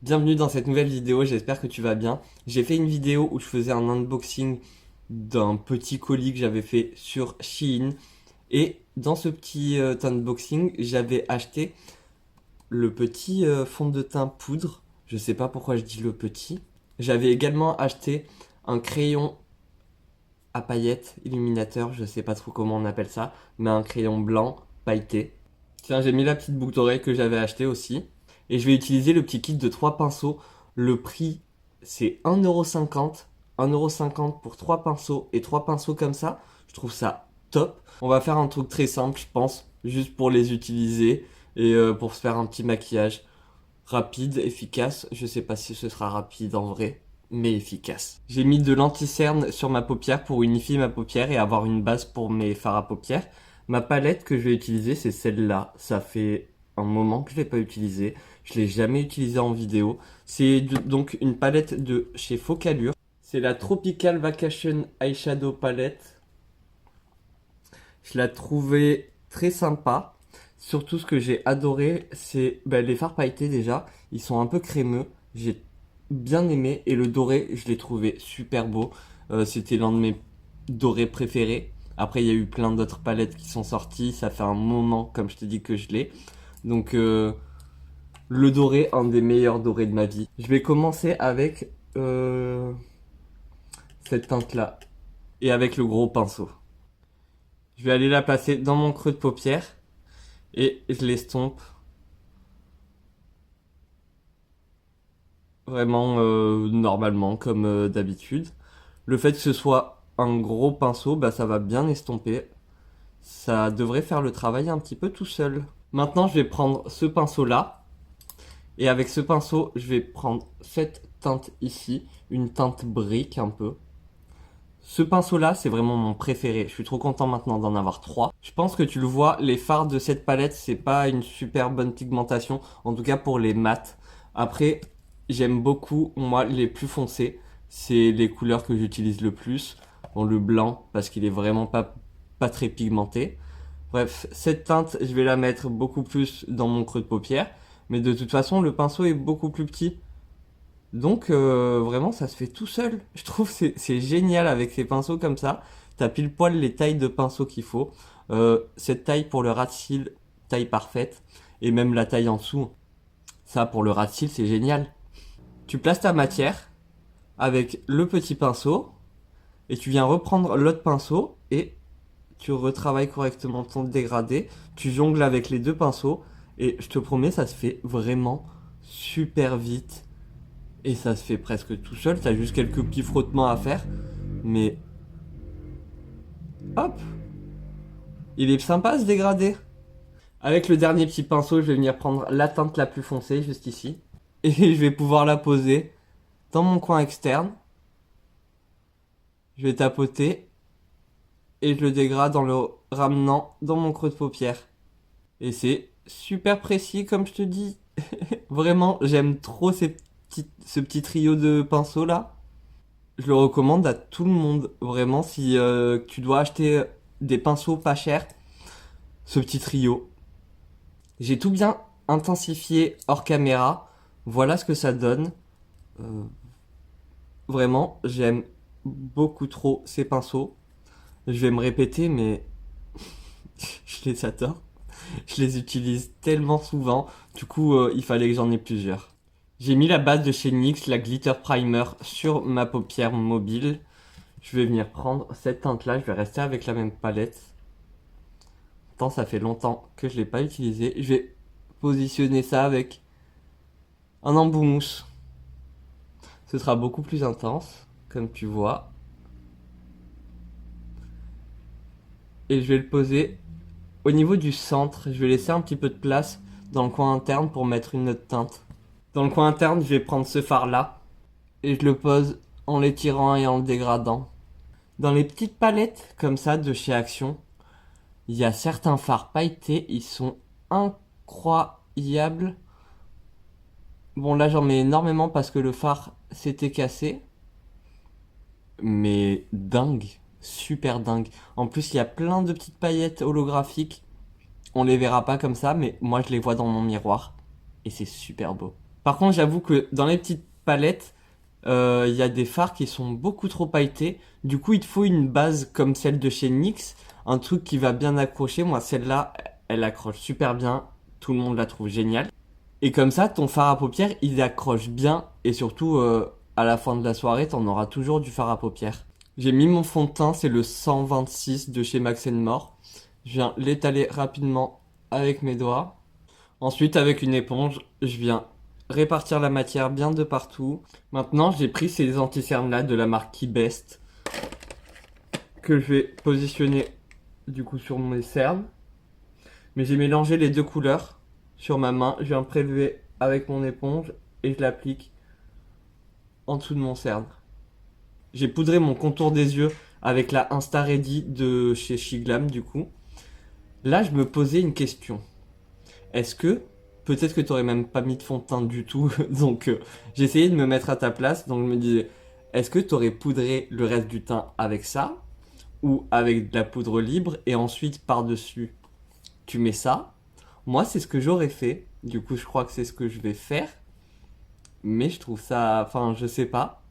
Bienvenue dans cette nouvelle vidéo, j'espère que tu vas bien. J'ai fait une vidéo où je faisais un unboxing d'un petit colis que j'avais fait sur Shein. Et dans ce petit unboxing, j'avais acheté le petit fond de teint poudre. Je sais pas pourquoi je dis le petit. J'avais également acheté un crayon à paillettes illuminateur, je sais pas trop comment on appelle ça, mais un crayon blanc pailleté. Tiens, j'ai mis la petite boucle d'oreille que j'avais acheté aussi. Et je vais utiliser le petit kit de 3 pinceaux. Le prix, c'est 1,50€. 1,50€ pour 3 pinceaux et 3 pinceaux comme ça. Je trouve ça top. On va faire un truc très simple, je pense, juste pour les utiliser et pour se faire un petit maquillage rapide, efficace. Je sais pas si ce sera rapide en vrai, mais efficace. J'ai mis de l'anti-cerne sur ma paupière pour unifier ma paupière et avoir une base pour mes fards à paupières. Ma palette que je vais utiliser, c'est celle-là. Ça fait un moment que je l'ai pas utilisée. Je l'ai jamais utilisée en vidéo. C'est donc une palette de chez Focalure. C'est la Tropical Vacation Eyeshadow Palette. Je la trouvais très sympa. Surtout ce que j'ai adoré, c'est les fards pailletés déjà. Ils sont un peu crémeux. J'ai bien aimé. Et le doré, je l'ai trouvé super beau. C'était l'un de mes dorés préférés. Après, il y a eu plein d'autres palettes qui sont sorties. Ça fait un moment, comme je te dis, que je l'ai. Donc, le doré, un des meilleurs dorés de ma vie. Je vais commencer avec cette teinte-là. Et avec le gros pinceau. Je vais aller la placer dans mon creux de paupière. Et je l'estompe. Vraiment normalement, comme d'habitude. Le fait que ce soit un gros pinceau, ça va bien estomper. Ça devrait faire le travail un petit peu tout seul. Maintenant, je vais prendre ce pinceau-là. Et avec ce pinceau, je vais prendre cette teinte ici. Une teinte brique un peu. Ce pinceau-là, c'est vraiment mon préféré. Je suis trop content maintenant d'en avoir 3. Je pense que tu le vois, les fards de cette palette, c'est pas une super bonne pigmentation. En tout cas pour les mats. Après, j'aime beaucoup, moi, les plus foncés. C'est les couleurs que j'utilise le plus. Bon, le blanc, parce qu'il est vraiment pas très pigmenté. Bref, cette teinte, je vais la mettre beaucoup plus dans mon creux de paupière. Mais de toute façon, le pinceau est beaucoup plus petit. Donc vraiment ça se fait tout seul. Je trouve que c'est génial avec ces pinceaux comme ça. T'as pile poil les tailles de pinceaux qu'il faut. Cette taille pour le ras de cils, taille parfaite. Et même la taille en dessous. Ça pour le ras de cils c'est génial. Tu places ta matière avec le petit pinceau. Et tu viens reprendre l'autre pinceau. Et tu retravailles correctement ton dégradé. Tu jongles avec les deux pinceaux. Et je te promets ça se fait vraiment super vite. Et ça se fait presque tout seul, t'as juste quelques petits frottements à faire. Mais... hop! Il est sympa ce dégradé. Avec le dernier petit pinceau, je vais venir prendre la teinte la plus foncée, juste ici. Et je vais pouvoir la poser dans mon coin externe. Je vais tapoter. Et je le dégrade en le ramenant dans mon creux de paupière. Et c'est super précis comme je te dis. Vraiment, j'aime trop ce petit trio de pinceaux là. Je le recommande à tout le monde. Vraiment, si tu dois acheter des pinceaux pas chers, ce petit trio. J'ai tout bien intensifié hors caméra. Voilà ce que ça donne. Euh, Vraiment, j'aime beaucoup trop ces pinceaux. Je vais me répéter, mais je les adore. Je les utilise tellement souvent. Du coup, il fallait que j'en ai plusieurs. J'ai mis la base de chez NYX, la Glitter Primer, sur ma paupière mobile. Je vais venir prendre cette teinte là, je vais rester avec la même palette. Pourtant ça fait longtemps que je l'ai pas utilisé. Je vais positionner ça avec un embout mousse. Ce sera beaucoup plus intense, comme tu vois. Et je vais le poser au niveau du centre. Je vais laisser un petit peu de place dans le coin interne pour mettre une autre teinte. Dans le coin interne, je vais prendre ce fard là. Et je le pose en l'étirant et en le dégradant. Dans les petites palettes comme ça de chez Action, il y a certains fards pailletés, ils sont incroyables. Bon là j'en mets énormément parce que le phare s'était cassé. Mais dingue, super dingue. En plus il y a plein de petites paillettes holographiques. On les verra pas comme ça, mais moi je les vois dans mon miroir. Et c'est super beau. Par contre, j'avoue que dans les petites palettes, il y a des fards qui sont beaucoup trop pailletés. Du coup, il te faut une base comme celle de chez NYX, un truc qui va bien accrocher. Moi, celle-là, elle accroche super bien. Tout le monde la trouve géniale. Et comme ça, ton fard à paupières, il accroche bien. Et surtout, à la fin de la soirée, t'en auras toujours du fard à paupières. J'ai mis mon fond de teint, c'est le 126 de chez Max More. Je viens l'étaler rapidement avec mes doigts. Ensuite, avec une éponge, je viens répartir la matière bien de partout. Maintenant, j'ai pris ces anti-cernes là de la marque Keybest que je vais positionner du coup sur mes cernes. Mais j'ai mélangé les deux couleurs sur ma main. Je viens prélever avec mon éponge et je l'applique en dessous de mon cerne. J'ai poudré mon contour des yeux avec la Insta Ready de chez Shiglam du coup. Là, je me posais une question. Est-ce que peut-être que tu aurais même pas mis de fond de teint du tout, donc j'essayais de me mettre à ta place, donc je me disais, est-ce que tu aurais poudré le reste du teint avec ça, ou avec de la poudre libre, et ensuite par-dessus, tu mets ça? Moi, c'est ce que j'aurais fait, du coup, je crois que c'est ce que je vais faire, mais je trouve ça, enfin, je sais pas.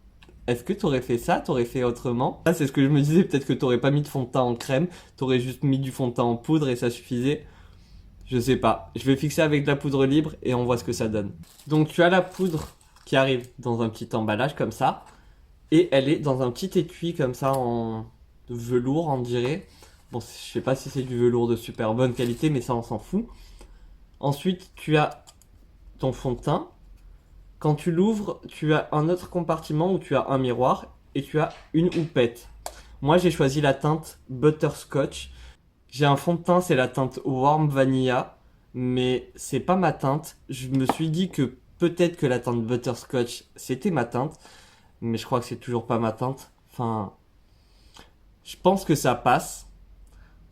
Est-ce que tu aurais fait ça? T'aurais fait autrement? Là, c'est ce que je me disais, peut-être que t'aurais pas mis de fond de teint en crème, t'aurais juste mis du fond de teint en poudre et ça suffisait. Je sais pas. Je vais fixer avec de la poudre libre et on voit ce que ça donne. Donc tu as la poudre qui arrive dans un petit emballage comme ça. Et elle est dans un petit étui comme ça en velours, on dirait. Bon, je sais pas si c'est du velours de super bonne qualité, mais ça on s'en fout. Ensuite, tu as ton fond de teint. Quand tu l'ouvres, tu as un autre compartiment où tu as un miroir et tu as une houppette. Moi, j'ai choisi la teinte Butterscotch. J'ai un fond de teint, c'est la teinte Warm Vanilla, mais c'est pas ma teinte. Je me suis dit que peut-être que la teinte Butterscotch, c'était ma teinte, mais je crois que c'est toujours pas ma teinte. Enfin, je pense que ça passe.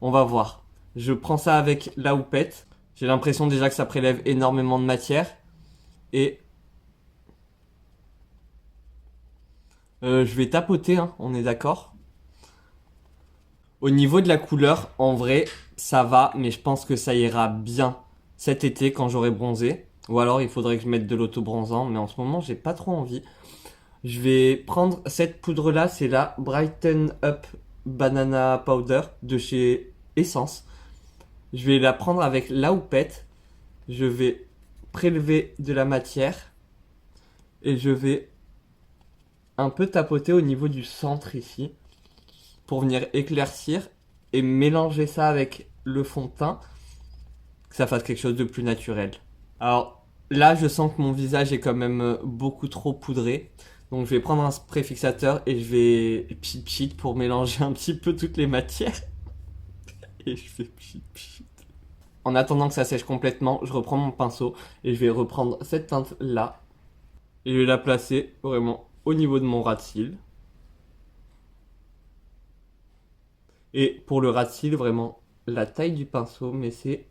On va voir. Je prends ça avec la houppette. J'ai l'impression déjà que ça prélève énormément de matière. Et je vais tapoter, hein, on est d'accord? Au niveau de la couleur, en vrai, ça va, mais je pense que ça ira bien cet été quand j'aurai bronzé. Ou alors il faudrait que je mette de l'auto-bronzant, mais en ce moment j'ai pas trop envie. Je vais prendre cette poudre là, c'est la Brighten Up Banana Powder de chez Essence. Je vais la prendre avec la houppette. Je vais prélever de la matière et je vais un peu tapoter au niveau du centre ici pour venir éclaircir et mélanger ça avec le fond de teint, que ça fasse quelque chose de plus naturel. Alors là, je sens que mon visage est quand même beaucoup trop poudré. Donc je vais prendre un spray fixateur et je vais pchit pchit pour mélanger un petit peu toutes les matières. Et je fais pchit pchit. En attendant que ça sèche complètement, je reprends mon pinceau et je vais reprendre cette teinte là. Et je vais la placer vraiment au niveau de mon ras de cils. Et pour le ras de cils, vraiment la taille du pinceau, mais c'est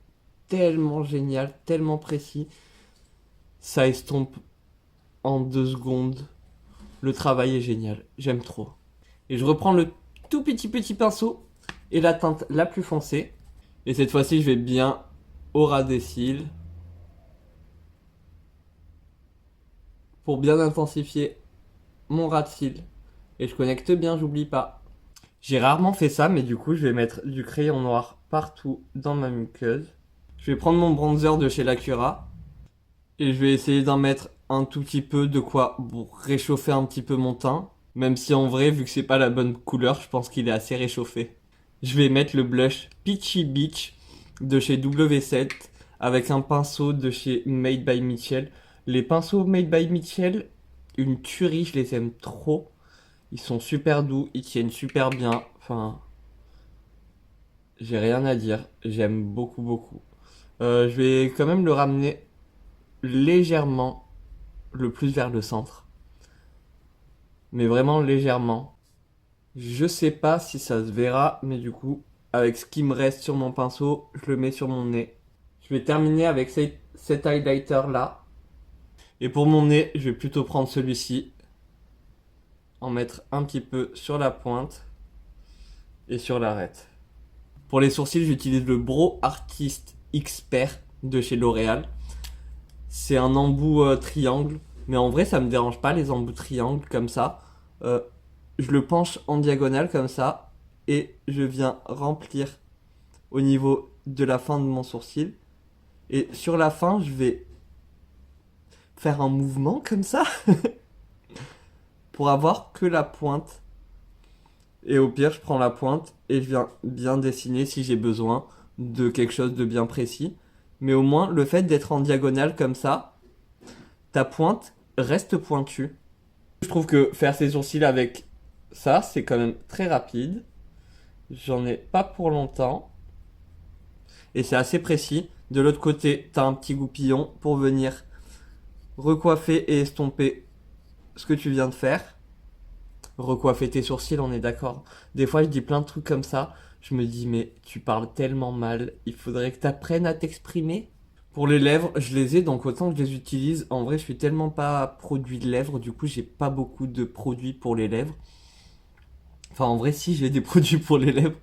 tellement génial, tellement précis. Ça estompe en 2 secondes. Le travail est génial, j'aime trop. Et je reprends le tout petit pinceau et la teinte la plus foncée. Et cette fois-ci, je vais bien au ras des cils pour bien intensifier mon ras de cils. Et je connecte bien, j'oublie pas. J'ai rarement fait ça, mais du coup, je vais mettre du crayon noir partout dans ma muqueuse. Je vais prendre mon bronzer de chez Lacura et je vais essayer d'en mettre un tout petit peu de quoi pour réchauffer un petit peu mon teint. Même si en vrai, vu que c'est pas la bonne couleur, je pense qu'il est assez réchauffé. Je vais mettre le blush Peachy Beach de chez W7 avec un pinceau de chez Made by Mitchell. Les pinceaux Made by Mitchell, une tuerie, je les aime trop. Ils sont super doux, ils tiennent super bien. Enfin, j'ai rien à dire. J'aime beaucoup, beaucoup. Je vais quand même le ramener légèrement le plus vers le centre. Mais vraiment légèrement. Je sais pas si ça se verra, mais du coup, avec ce qui me reste sur mon pinceau, je le mets sur mon nez. Je vais terminer avec cet highlighter là. Et pour mon nez, je vais plutôt prendre celui-ci. En mettre un petit peu sur la pointe et sur l'arête. Pour les sourcils, j'utilise le Brow Artist Expert de chez L'Oréal. C'est un embout triangle. Mais en vrai, ça me dérange pas les embouts triangles comme ça. Euh, je le penche en diagonale comme ça. Et je viens remplir au niveau de la fin de mon sourcil. Et sur la fin, je vais faire un mouvement comme ça. Pour avoir que la pointe. Et au pire, je prends la pointe et je viens bien dessiner si j'ai besoin de quelque chose de bien précis. Mais au moins, le fait d'être en diagonale comme ça, ta pointe reste pointue. Je trouve que faire ses sourcils avec ça, c'est quand même très rapide. J'en ai pas pour longtemps. Et c'est assez précis. De l'autre côté, t'as un petit goupillon pour venir recoiffer et estomper ce que tu viens de faire. Recoiffer tes sourcils, on est d'accord. Des fois, je dis plein de trucs comme ça. Je me dis, mais tu parles tellement mal. Il faudrait que tu apprennes à t'exprimer. Pour les lèvres, je les ai, donc autant que je les utilise. En vrai, je suis tellement pas produit de lèvres. Du coup, j'ai pas beaucoup de produits pour les lèvres. Enfin, en vrai, si, j'ai des produits pour les lèvres.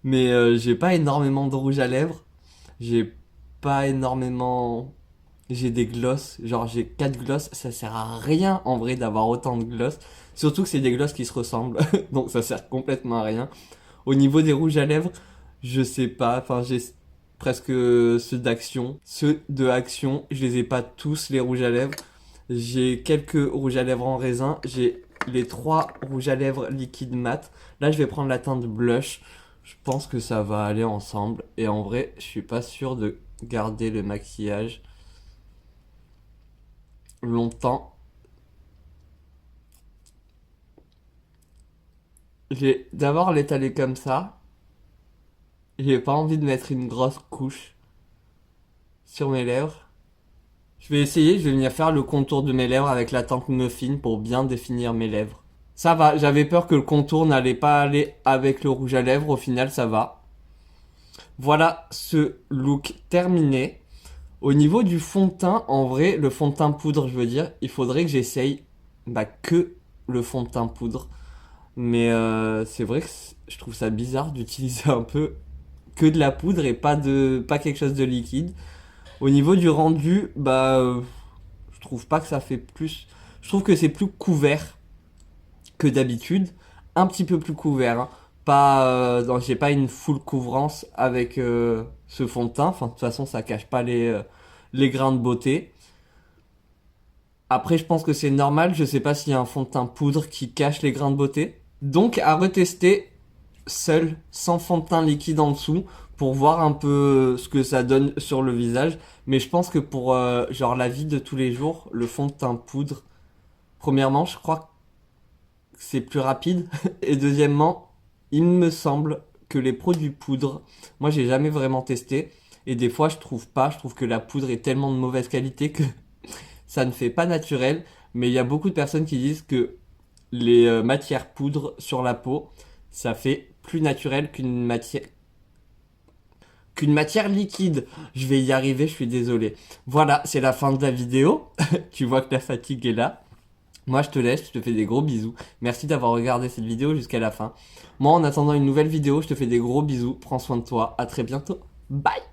Mais j'ai pas énormément de rouge à lèvres. J'ai pas énormément. J'ai des glosses, genre j'ai 4 glosses, ça sert à rien en vrai d'avoir autant de glosses. Surtout que c'est des glosses qui se ressemblent, donc ça sert complètement à rien. Au niveau des rouges à lèvres, je sais pas, enfin j'ai presque ceux d'Action. Ceux de Action, je les ai pas tous les rouges à lèvres. J'ai quelques rouges à lèvres en raisin, j'ai les 3 rouges à lèvres liquide mat. Là je vais prendre la teinte blush, je pense que ça va aller ensemble. Et en vrai, je suis pas sûr de garder le maquillage longtemps. J'ai d'abord l'étaler comme ça. J'ai pas envie de mettre une grosse couche sur mes lèvres. Je vais essayer, je vais venir faire le contour de mes lèvres avec la teinte Muffin pour bien définir mes lèvres. Ça va, j'avais peur que le contour n'allait pas aller avec le rouge à lèvres, au final ça va. Voilà ce look terminé. Au niveau du fond de teint, en vrai, le fond de teint poudre, je veux dire, il faudrait que j'essaye que le fond de teint poudre. Mais c'est vrai que je trouve ça bizarre d'utiliser un peu que de la poudre et pas quelque chose de liquide. Au niveau du rendu, je trouve pas que ça fait plus. Je trouve que c'est plus couvert que d'habitude, un petit peu plus couvert. Hein. Pas, j'ai pas une full couvrance avec ce fond de teint. Enfin, de toute façon, ça cache pas les grains de beauté. Après, je pense que c'est normal. Je sais pas s'il y a un fond de teint poudre qui cache les grains de beauté. Donc, à retester seul, sans fond de teint liquide en dessous, pour voir un peu ce que ça donne sur le visage. Mais je pense que pour genre la vie de tous les jours, le fond de teint poudre, premièrement, je crois que c'est plus rapide. Et deuxièmement, il me semble que les produits poudre, moi j'ai jamais vraiment testé. Et des fois, je trouve pas. Je trouve que la poudre est tellement de mauvaise qualité que ça ne fait pas naturel. Mais il y a beaucoup de personnes qui disent que les matières poudre sur la peau, ça fait plus naturel qu'une matière liquide. Je vais y arriver, je suis désolé. Voilà, c'est la fin de la vidéo. Tu vois que la fatigue est là. Moi, je te laisse, je te fais des gros bisous. Merci d'avoir regardé cette vidéo jusqu'à la fin. Moi, en attendant une nouvelle vidéo, je te fais des gros bisous. Prends soin de toi. À très bientôt. Bye!